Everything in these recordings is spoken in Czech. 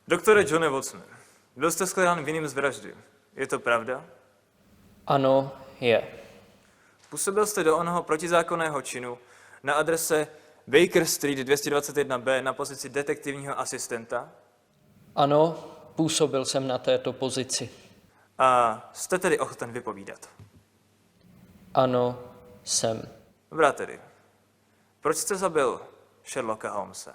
Doktore Johne Watsone, byl jste shledán vinným z vraždy. Je to pravda? Ano, je. Působil jste do onoho protizákonného činu na adrese Baker Street 221B na pozici detektivního asistenta? Ano, působil jsem na této pozici. A jste tedy ochoten vypovídat? Ano, jsem. Dobrá tedy. Proč jste zabil Sherlocka Holmese?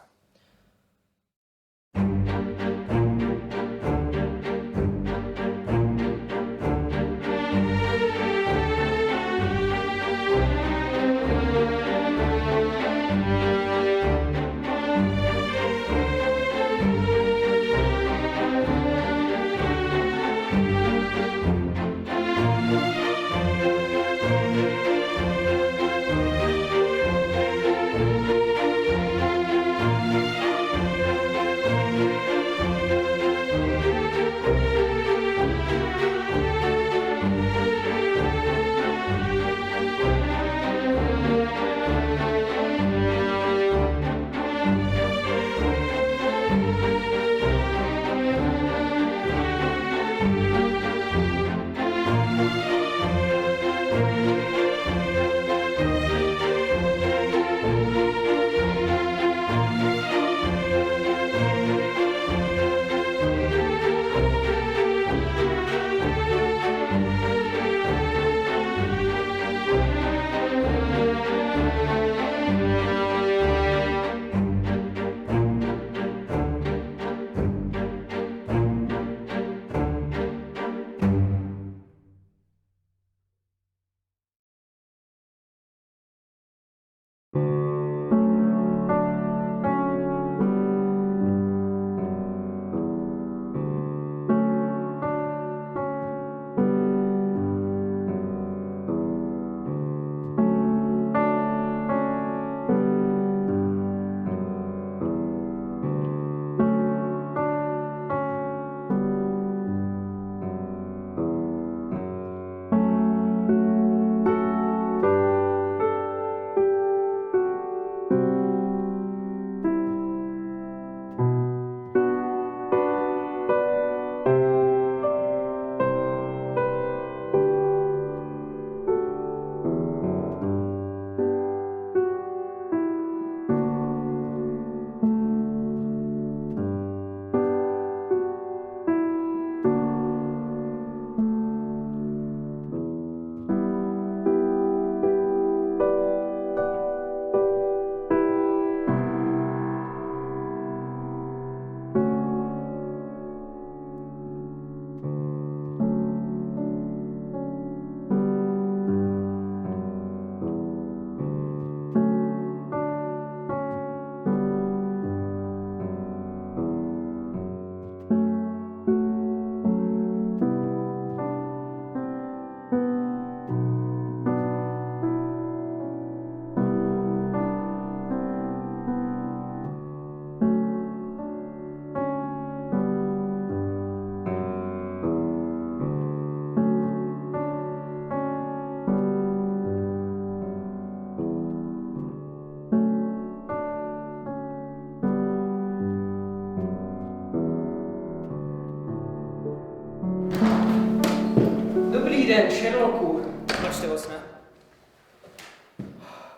Dobrý den, Sherlocku. Mlčte, Watsone.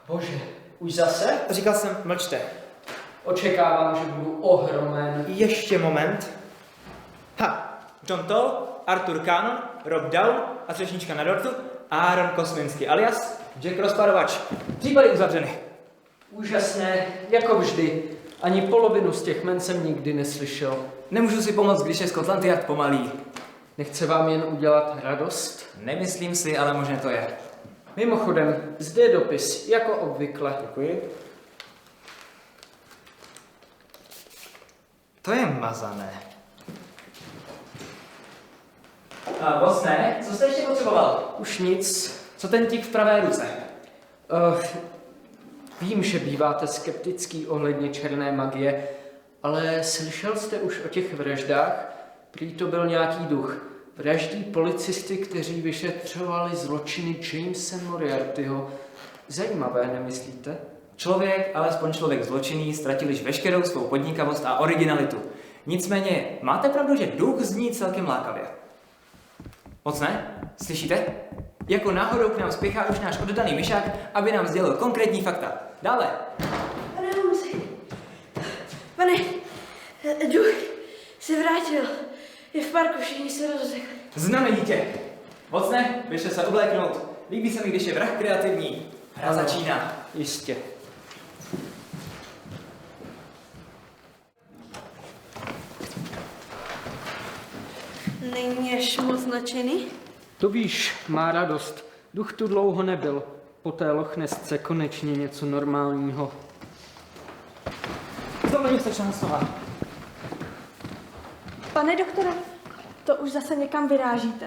Bože, už zase? Říkal jsem, mlčte. Očekávám, že budu ohromen. Ještě moment. John Toll, Arthur Cannon, Rob Down a třešnička na dortu, Aaron Kosminski alias Jack Rozparovač. Případy uzavřeny. Úžasné, jako vždy. Ani polovinu z těch men jsem nikdy neslyšel. Nemůžu si pomoct, když je Scotland Yard pomalý. Nechce vám jen udělat radost? Nemyslím si, ale možná to je. Mimochodem, zde je dopis, jako obvykle. Děkuji. To je mazané. Watsone, co jste ještě potřeboval? Už nic. Co ten tik v pravé ruce? Vím, že býváte skeptický ohledně černé magie, ale slyšel jste už o těch vraždách? Prý to byl nějaký duch. Vraždí policisty, kteří vyšetřovali zločiny Jamese Moriartyho. Zajímavé, nemyslíte? Člověk, alespoň člověk zločinný, ztratil již veškerou svou podnikavost a originalitu. Nicméně, máte pravdu, že duch zní celkem lákavě. Moc ne? Slyšíte? Jako náhodou k nám spěchá už náš oddaný myšák, aby nám sdělil konkrétní fakta. Dále. Pane Holmesi, pane, duch se vrátil. Je v parku, všichni se rozsekli. Známe dítě. Moc ne? Běžte se obléknout. Líbí se mi, když je vrah kreativní. Hra Ano. začíná. Jistě. Není až moc nadšený? To víš, má radost. Duch tu dlouho nebyl. Po té Lochnesce konečně něco normálního. To není stačná slova. Pane doktore, to už zase někam vyrážíte?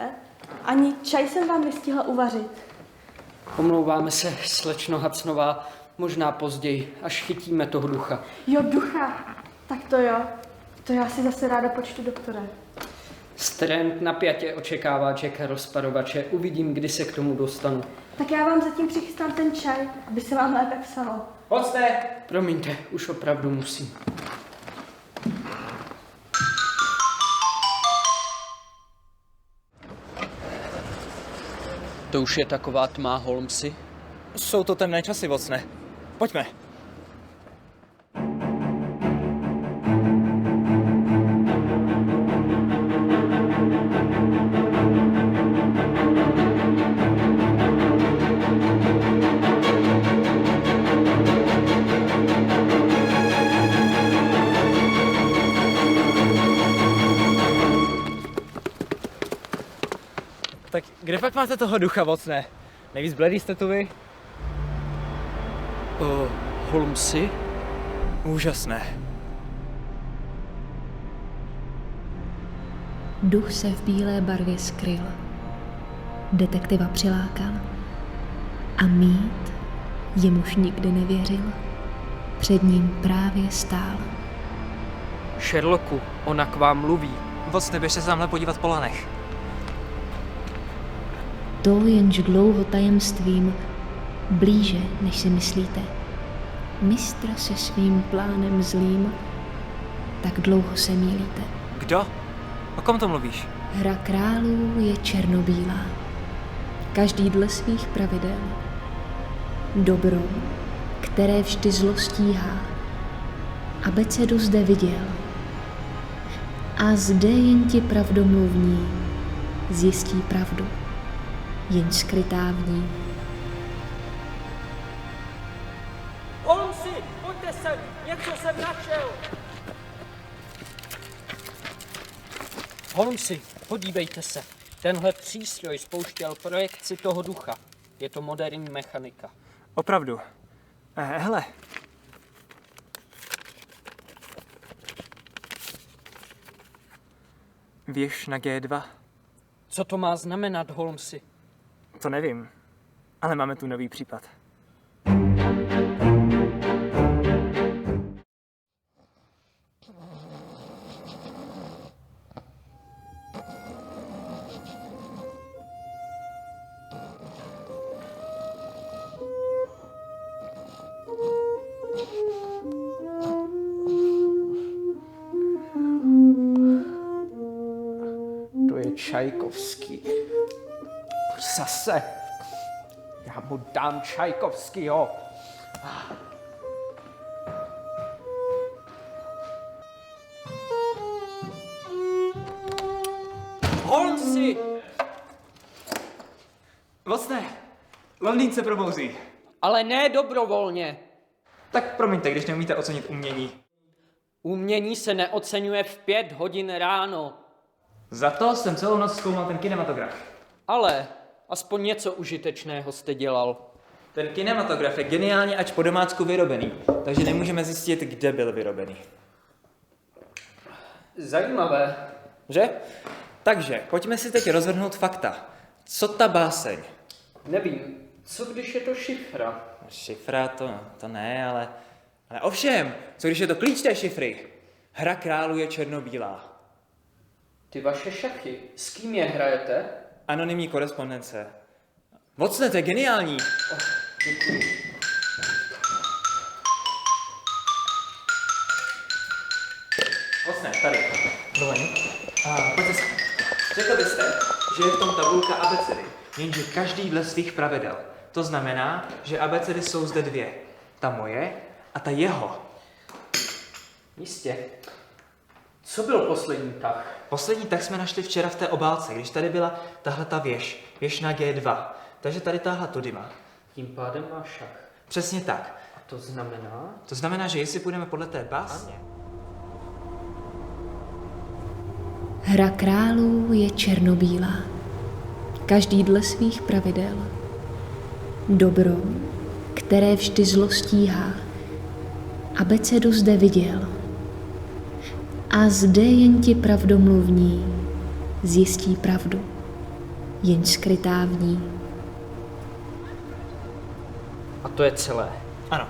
Ani čaj jsem vám nestihla uvařit. Omlouváme se, slečno Hacnová, možná později, až chytíme toho ducha. Jo, ducha. Tak to jo. To já si zase ráda počtu, doktore. Strand napjatě očekává Jacka rozparovače. Uvidím, kdy se k tomu dostanu. Tak já vám zatím přichystám ten čaj, aby se vám lépe psalo. Pojďte! Promiňte, už opravdu musím. To už je taková tma, Holmesi. Jsou to temné časy, Vocne. Pojďme. Tak kde pak máte toho ducha, Vocne? Nejvíc bledý jste tu vy? Holmesi? Úžasné. Duch se v bílé barvě skryl. Detektiva přilákal. A mít, jemuž nikdy nevěřil, před ním právě stál. Sherlocku, ona k vám mluví. Vocne, běžte se tamhle podívat po lanech. To jenž dlouho tajemstvím, blíže, než si myslíte. Mistra se svým plánem zlým, tak dlouho se mýlíte. Kdo? O kom to mluvíš? Hra králů je černobílá. Každý dle svých pravidel. Dobro, které vždy zlo stíhá. Abecedu zde viděl. A zde jen ti pravdomluvní zjistí pravdu, jen skrytá v ní. Holmesi, pojďte sem, něco jsem našel. Holmesi, podívejte se. Tenhle přístroj spouštěl projekci toho ducha. Je to moderní mechanika. Opravdu. Hele. Věž na G2? Co to má znamenat, Holmesi? To nevím. Ale máme tu nový případ. To je Čajkovský. Zase. Já mu dám Čajkovskýho. Holmesi! Vocne, Londýn se probouzí. Ale ne dobrovolně. Tak promiňte, když neumíte ocenit umění. Umění se neocenuje v 5 hodin ráno. Za to jsem celou noc zkoumal ten kinematograf. Ale aspoň něco užitečného jste dělal. Ten kinematograf je geniálně ač po domácku vyrobený, takže nemůžeme zjistit, kde byl vyrobený. Zajímavé. Že? Takže, pojďme si teď rozvrhnout fakta. Co ta báseň? Nevím, co když je to šifra? Šifra to ne, ale ovšem, co když je to klíč té šifry? Hra králů je černobílá. Ty vaše šachy, s kým je hrajete? Anonymní korespondence. Vocne, to je geniální. Děkuji. Vocne, tady. že je v tom tabulka abecedy, jenže každý dle svých pravidel. To znamená, že abecedy jsou zde dvě. Ta moje a ta jeho. Jistě. Co byl poslední tah? Poslední tak jsme našli včera v té obálce, když tady byla tahle ta věž na G2. Takže tady táhla Tudyma. Tím pádem má šach. Přesně tak. A to znamená? To znamená, že jestli půjdeme podle té básně, Hra králů je černobílá. Každý dle svých pravidel. Dobro, které vždy zlo stíhá. Abecedu zde viděl. A zde jen ti pravdomluvní zjistí pravdu, jen skrytá v ní. A to je celé. ano,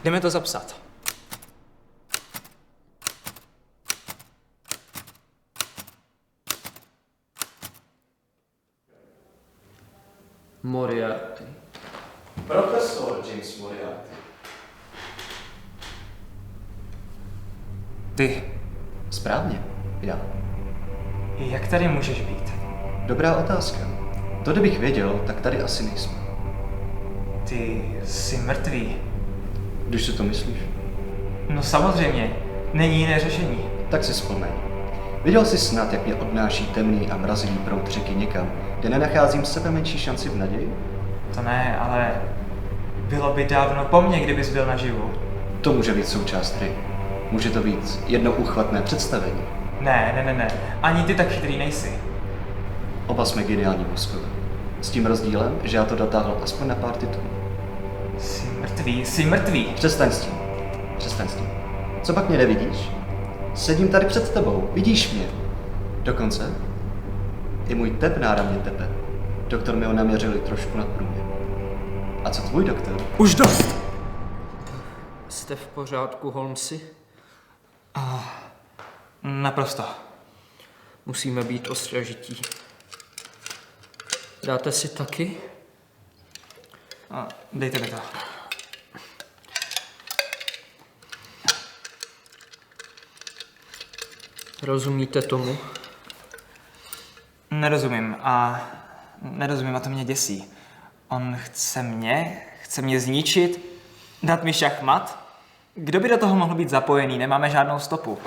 jdeme to zapsat. Moriarty. Profesor James Moriarty. Ty, Správně, já. jak tady můžeš být? Dobrá otázka. To, kdybych věděl, tak tady asi nejsme. Ty jsi mrtvý. Když si to myslíš, No samozřejmě, není jiné řešení. tak si vzpomeň. Viděl jsi snad, jak mě odnáší temný a mrazivý proud řeky někam, kde nenacházím sebe menší šanci v naději? To ne, ale bylo by dávno po mně, kdybys byl naživu. To může být součást hry. Může to být jedno úchvatné představení. Ne, ani ty tak chytrý nejsi. Oba jsme geniální mozkové. S tím rozdílem, že já to dotáhl aspoň na pár titulů. Jsi mrtvý. Přestaň s tím. Přestaň s tím. Co pak mě nevidíš? Sedím tady před tebou, vidíš mě. Dokonce i můj tep nára mě tepe. Doktor mi ho naměřili trošku nad průměr. A co tvůj doktor? Už dost! Jste v pořádku, Holmesi? Naprosto. Musíme být ostražití. Dáte si taky? Dejte mi to. Rozumíte tomu? Nerozumím a to mě děsí. On chce mě zničit, dát mi šachmat. Kdo by do toho mohl být zapojený? Nemáme žádnou stopu.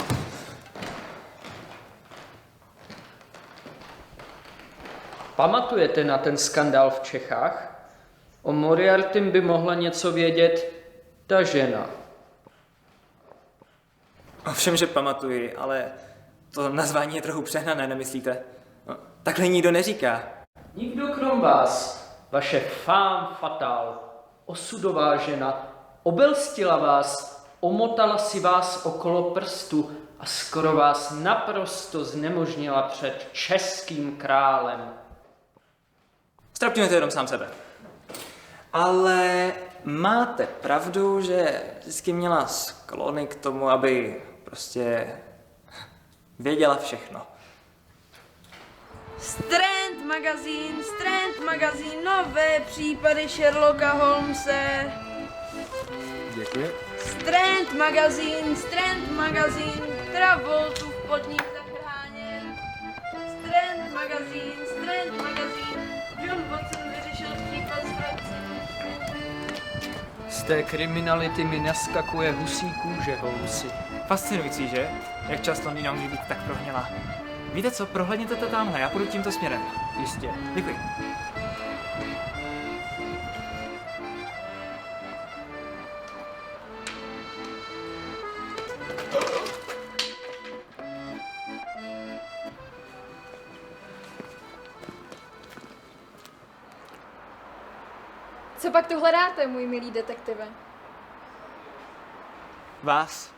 Pamatujete na ten skandál v Čechách? O Moriartym by mohla něco vědět ta žena. Ovšem, že pamatuji, ale to nazvání je trochu přehnané, nemyslíte? No, takhle nikdo neříká. Nikdo krom vás, vaše femme fatale, osudová žena, obelstila vás, omotala si vás okolo prstu a skoro vás naprosto znemožnila před českým králem. Strapňujete jenom sám sebe. Ale máte pravdu, že vždycky měla sklony k tomu, aby prostě věděla všechno. Strand magazín, nové případy Sherlocka Holmese. Děkuji. Strand magazín, Travoltův podnik zachráněn. Strand magazín, John Watson vyřešil případ zradce. Z té kriminality mi naskakuje husí kůže, Holmesi. Fascinující, že? Jak často Nina může být tak prohnělá. Víte co, prohlédněte to tamhle, já půjdu tímto směrem. Jistě. Děkuji. Co pak tu hledáte, můj milý detektive? Vás.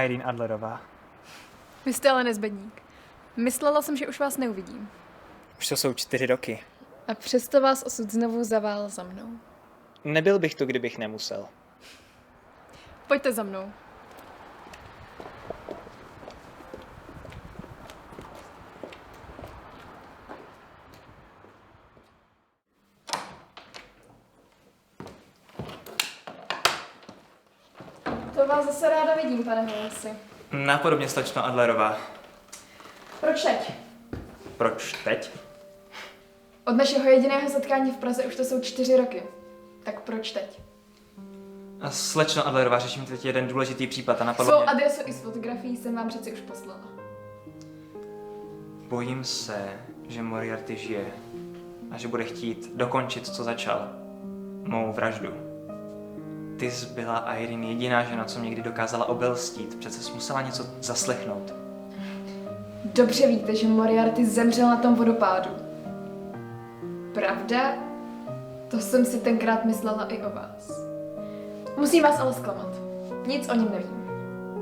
Irene Adlerová. Vy jste ale nezbedník. Myslela jsem, že už vás neuvidím. Už to jsou 4 roky. A přesto vás osud znovu zavál za mnou. Nebyl bych tu, kdybych nemusel. Pojďte za mnou. To vás zase ráda vidím, pane Holmesi. Napodobně, slečno Adlerová. Proč teď? Proč teď? Od našeho jediného setkání v Praze už to jsou 4 roky. Tak proč teď? A slečno Adlerová, řeším teď jeden důležitý případ a napadlo Svou mě... adresu i s fotografií jsem vám přeci už poslala. Bojím se, že Moriarty žije a že bude chtít dokončit, co začal. Mou vraždu. Ty jsi byla Irene jediná žena, co mě někdy dokázala obelstít. Přece jsi musela něco zaslechnout. Dobře víte, že Moriarty zemřel na tom vodopádu. Pravda? To jsem si tenkrát myslela i o vás. Musím vás ale zklamat. Nic o něm nevím.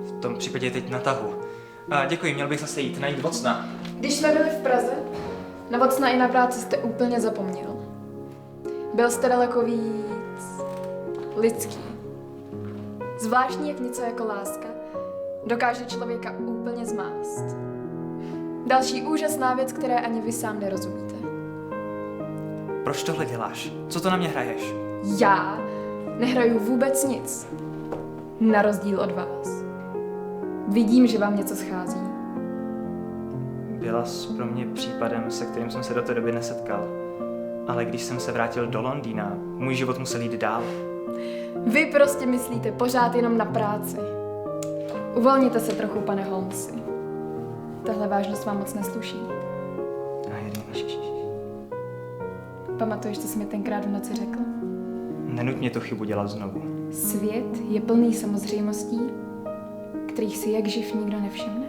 V tom případě je teď na tahu. A děkuji, měl bych zase jít najít Watsona. Když jsme byli v Praze, na Watsona i na práci jste úplně zapomněl. Byl jste daleko víc lidský. Zvláštní, jak něco jako láska dokáže člověka úplně zmást. Další úžasná věc, které ani vy sám nerozumíte. Proč tohle děláš? Co to na mě hraješ? Já nehraju vůbec nic. Na rozdíl od vás. Vidím, že vám něco schází. Byla jsi pro mě případem, se kterým jsem se do té doby nesetkal. Ale když jsem se vrátil do Londýna, můj život musel jít dál. Vy prostě myslíte pořád jenom na práci. Uvolněte se trochu, pane Holmesi. Tahle vážnost vám moc nesluší. Pamatuješ, co jsi mi tenkrát v noci řekl? Nenutně tu chybu dělat znovu. Svět je plný samozřejmostí, kterých si jak živ nikdo nevšimne.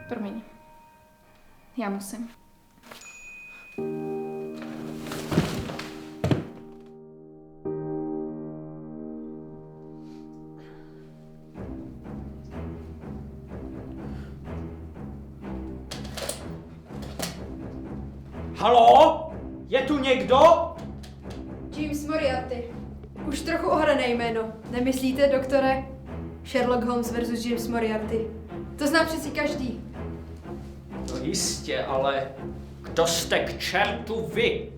Promiň. Já musím. Haló? Je tu někdo? James Moriarty. Už trochu ohrané jméno. Nemyslíte, doktore? Sherlock Holmes versus James Moriarty. To zná přeci každý. No jistě, ale kdo jste k čertu vy?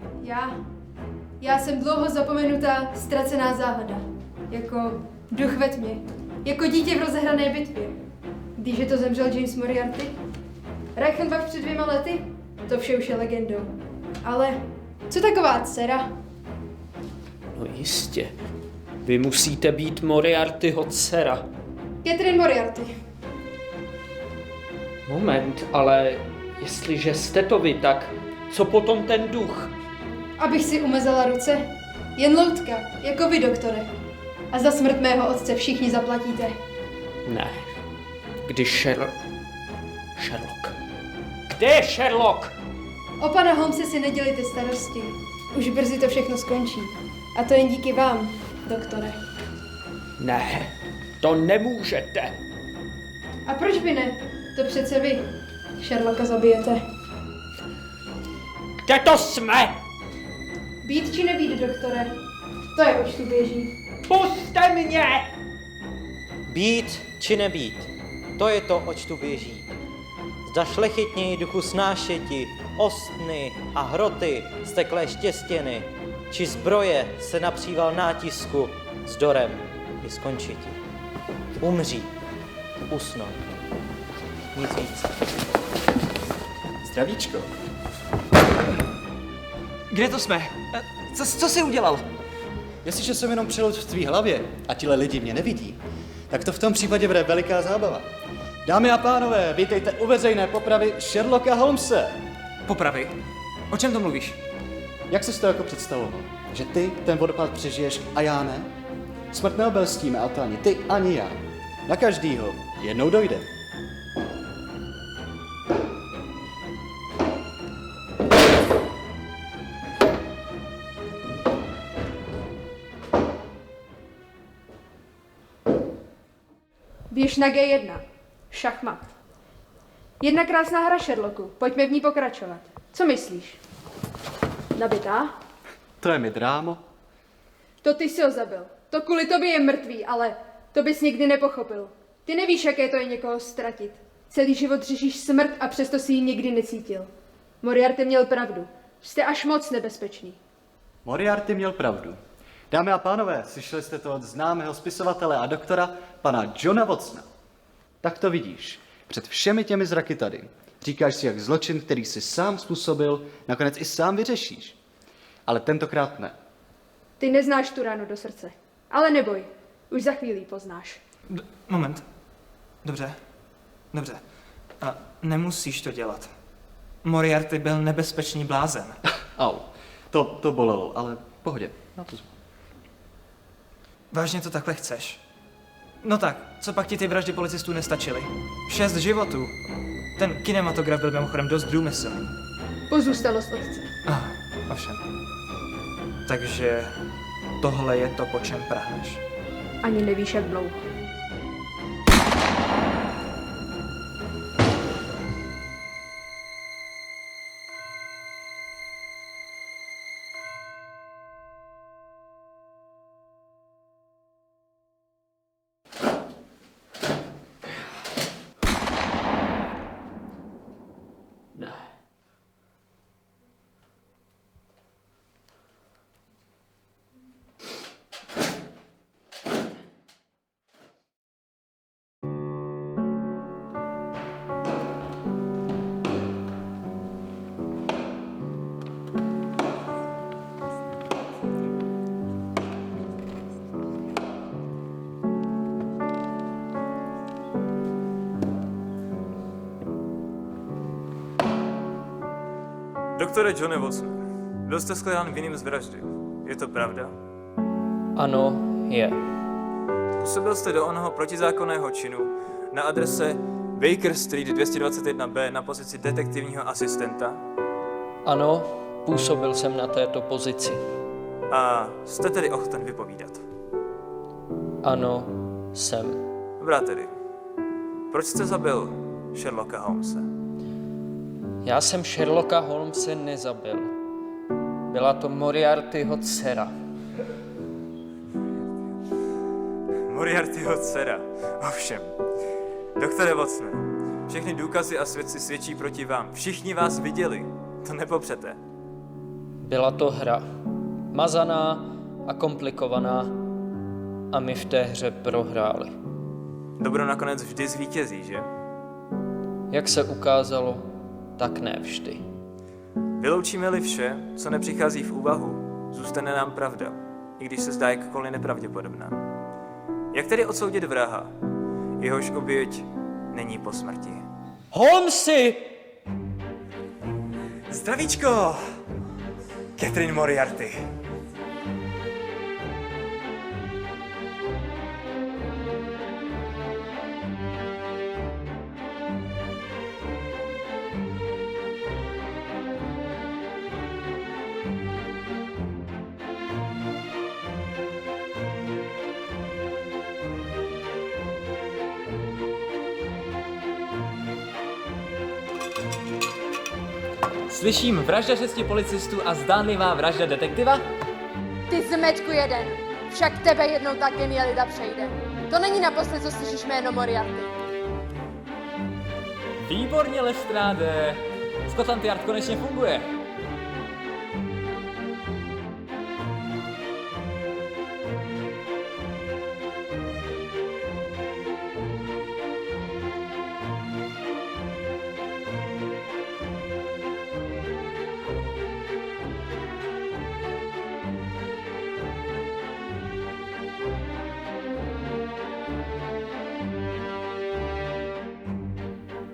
Já jsem dlouho zapomenutá, ztracená záhada. Jako duch ve tmě. Jako dítě v rozehrané bitvě. Když je to zemřel James Moriarty? Reichenbach před 2 lety? To vše už je legendou. Ale co taková dcera? No jistě. Vy musíte být Moriartyho dcera. Catherine Moriarty. Moment, ale jestliže jste to vy, tak co potom ten duch? Abych si umazala ruce? Jen loutka, jako vy, doktore. A za smrt mého otce všichni zaplatíte. Ne. Když Sherlock... Kde je Sherlock? O pana Holmese si nedělejte starosti. Už brzy to všechno skončí. A to jen díky vám, doktore. Ne, to nemůžete. A proč by ne? To přece vy Sherlocka zabijete. Kde to jsme? Být či nebýt, doktore? To je, oč tu běží. Pusťte mě! Být či nebýt, to je to, oč tu běží. Zda šlechetněji duchu snášeti, ostny a hroty, steklé štěstěny, či zbroje se napříval nátisku s dorem i skončiti. Umřít, usnout, nic víc. Zdravíčko. Kde to jsme? Co jsi udělal? Jestliže jsem jenom přeloud v tvý hlavě a tihle lidi mě nevidí, tak to v tom případě bude veliká zábava. Dámy a pánové, vítejte u veřejné popravy Sherlocka Holmese. Popravy? O čem to mluvíš? Jak jsi to jako představoval? Že ty ten vodopád přežiješ a já ne? Smrt neobelstíme, a to ani ty, ani já. Na každýho jednou dojde. Běž na G1. Šachmat. Jedna krásná hra, Sherlocku. Pojďme v ní pokračovat. Co myslíš? Nabitá? To je mi drámo. To ty si ho zabil. To kvůli tobě je mrtvý, ale to bys nikdy nepochopil. Ty nevíš, jaké to je někoho ztratit. Celý život řešíš smrt a přesto si ji nikdy necítil. Moriarty měl pravdu. Jste až moc nebezpečný. Moriarty měl pravdu. Dámy a pánové, slyšeli jste to od známého spisovatele a doktora, pana Johna Watsona. Tak to vidíš. Před všemi těmi zraky tady. Říkáš si, jak zločin, který jsi sám způsobil, nakonec i sám vyřešíš. Ale tentokrát ne. Ty neznáš tu ránu do srdce. Ale neboj, už za chvíli ji poznáš. Moment. Dobře. A nemusíš to dělat. Moriarty byl nebezpečný blázen. Au, to bolelo, ale v pohodě. Na to Vážně to takhle chceš? No tak, co pak ti ty vraždy policistů nestačily? 6 životů. Ten kinematograf byl mimochodem dost důmyslný. Pozůstalost otce. Ovšem. Takže tohle je to, po čem prahneš. Ani nevíš, jak dlouho. Ne. Doktore Johne Watson, byl jste shledán vinným z vraždy. Je to pravda? Ano, je. Působil jste do onoho protizákonného činu na adrese Baker Street 221B na pozici detektivního asistenta? Ano, působil jsem na této pozici. A jste tedy ochoten vypovídat? Ano, jsem. Dobrá tedy. Proč jste zabil Sherlocka Holmese? Já jsem Sherlocka Holmese nezabil. Byla to Moriartyho dcera. Moriartyho dcera. Ovšem. Doktore Watsone, všechny důkazy a svědci svědčí proti vám. Všichni vás viděli. To nepopřete. Byla to hra. Mazaná a komplikovaná. A my v té hře prohráli. Dobro nakonec vždy zvítězí, že? Jak se ukázalo, tak ne vždy. Vyloučíme-li vše, co nepřichází v úvahu, zůstane nám pravda, i když se zdá jakkoliv nepravděpodobná. Jak tedy odsoudit vraha, jehož oběť není po smrti? Holmesy! Zdravíčko! Catherine Moriarty. Slyším vražda 6 policistů a zdánlivá vražda detektiva? Ty zmetku jeden. Však tebe jednou taky Mielida přejde. To není naposled, co slyšíš jméno Moriarty. Výborně, Lestráde. Scotland Yard konečně funguje.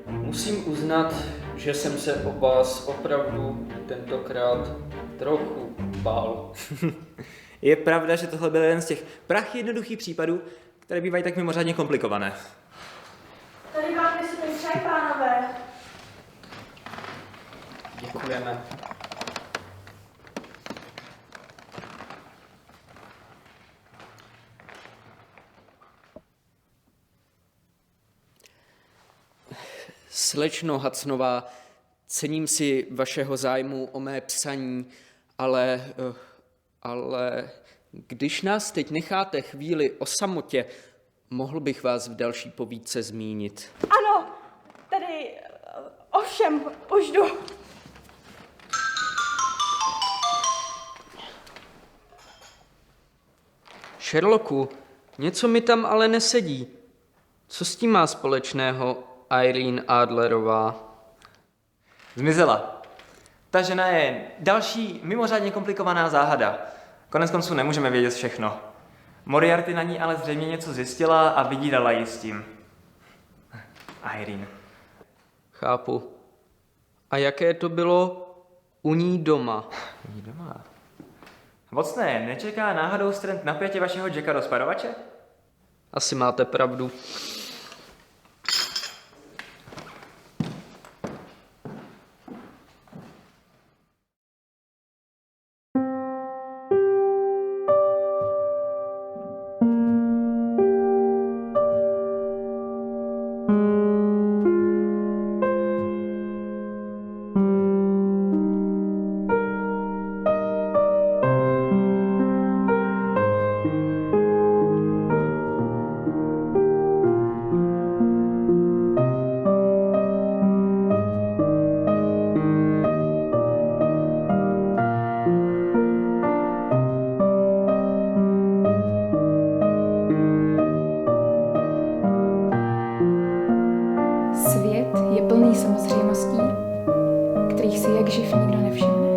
Musím uznat, že jsem se o vás opravdu tentokrát trochu bál. Je pravda, že tohle byl jeden z těch prach jednoduchých případů, které bývají tak mimořádně komplikované. Tady vám nesmí čaj, pánové. Děkujeme. Slečno Hacnová, cením si vašeho zájmu o mé psaní, ale když nás teď necháte chvíli o samotě, mohl bych vás v další povídce zmínit. Ano, tady, ovšem, už jdu. Sherlocku, něco mi tam ale nesedí. Co s tím má společného Irene Adlerová? Zmizela. Ta žena je další mimořádně komplikovaná záhada. Konec konců nemůžeme vědět všechno. Moriarty na ní ale zřejmě něco zjistila a vydírala ji s tím. Irene. Chápu. A jaké to bylo u ní doma? Ní doma. Vocné, nečeká náhodou Strand napětě vašeho Jacka do sparovače? Asi máte pravdu. Svět je plný samozřejmostí, kterých si jak živ nikdo nevšimne.